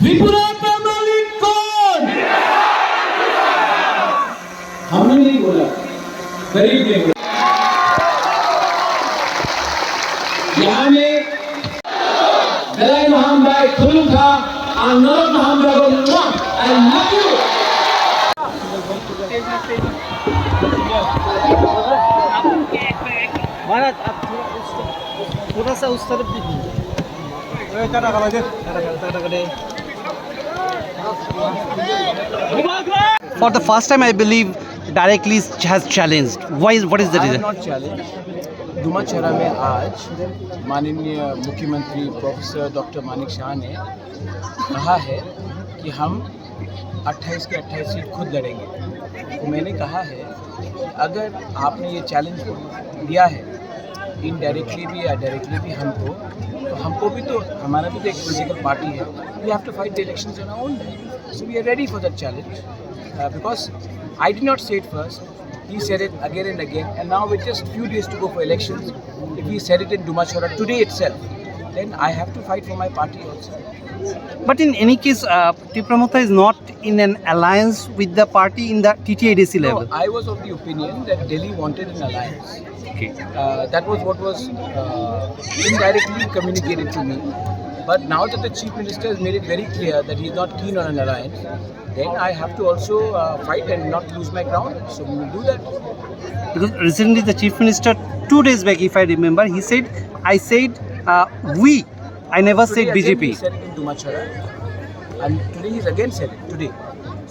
त्रिपुरा का मालिक कौन? हमने नहीं बोला, गरीब ने बोला। यहाँ में Dalai Muhammad Khulukha and Nord Muhammad I love you. महाराज आप थोड़ा सा उस तरफ दीजिए। For the first time, I believe directly has challenged. Why? What is the I reason? have not challenged. दुमाछरा में आज माननीय मुख्यमंत्री प्रोफेसर डॉक्टर मानिक शाह ने कहा है कि हम 28 के 28 सीट खुद लड़ेंगे। तो मैंने कहा है कि अगर आपने ये चैलेंज दिया है इनडायरेक्टली भी या डायरेक्टली भी हमको, तो हमको भी तो हमारा भी तो एक पॉलिटिकल पार्टी है। We have to fight the elections on our own. So we are ready for that challenge because I did not say it first. He said it again and again, and now with just few days to go for elections, if he said it in Dumachora today itself, then I have to fight for my party also. But in any case, Tipramatha is not in an alliance with the party in the TTIDC level. No, I was of the opinion that Delhi wanted an alliance. Okay. That was what was indirectly communicated to me. But now that the Chief Minister has made it very clear that he is not keen on an alliance, then I have to also fight and not lose my ground. So we will do that. Because recently the Chief Minister, 2 days back, if I remember, he said, I said we. I never Today said again BJP. He said it in Dumachara, and today he's again said it today.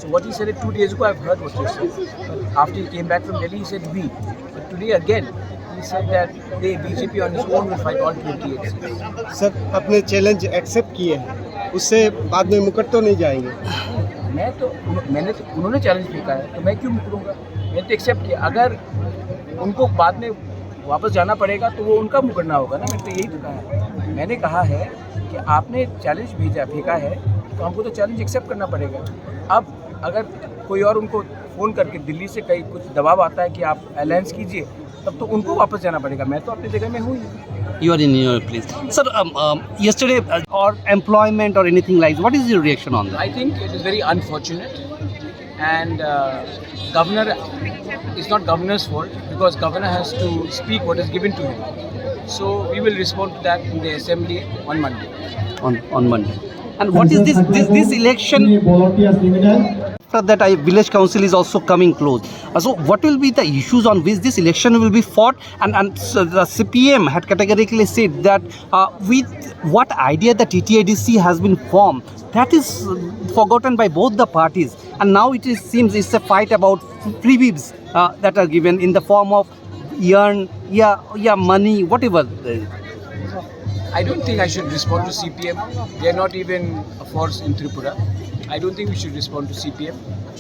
So what he said it 2 days ago, I've heard what he said. But after he came back from Delhi, he said we. But today again, he said that the BJP on his own will fight all 28 seats. Sir अपने challenge accept किए हैं, उससे बाद में मुकर तो नहीं जाएंगे? उन्होंने चैलेंज फेंका है तो मैं क्यों मुकरूंगा? मैंने तो एक्सेप्ट किया। अगर उनको बाद में वापस जाना पड़ेगा तो वो उनका मुकरना होगा ना। मैंने तो यही तो कहा है। मैंने कहा है कि आपने चैलेंज फेंका है तो हमको तो चैलेंज एक्सेप्ट करना पड़ेगा। अब अगर कोई और उनको फ़ोन करके दिल्ली से कहीं कुछ दबाव आता है कि आप अलायंस कीजिए, तब तो उनको वापस जाना पड़ेगा। मैं तो अपनी जगह में हूँ ही। You are in your place. Sir, yesterday or employment or anything like that, what is your reaction on that? I think it is very unfortunate, and governor, it's not governor's fault because governor has to speak what is given to him. So we will respond to that in the assembly on Monday. On Monday. And what is this election? After that, village council is also coming close. So what will be the issues on which this election will be fought? And so the CPM had categorically said that with what idea the TTIDC has been formed, that is forgotten by both the parties. And now seems it's a fight about freebies that are given in the form of money, whatever. I don't think I should respond to CPM. They are not even a force in Tripura. I don't think we should respond to CPM.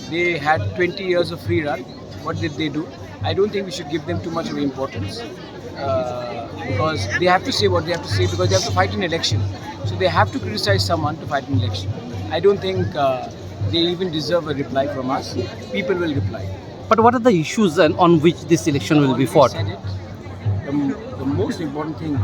They had 20 years of free run. What did they do? I don't think we should give them too much of importance because they have to say what they have to say because they have to fight an election. So they have to criticize someone to fight an election. I don't think they even deserve a reply from us. People will reply. But what are the issues on which this election will be fought? I said it. The most important thing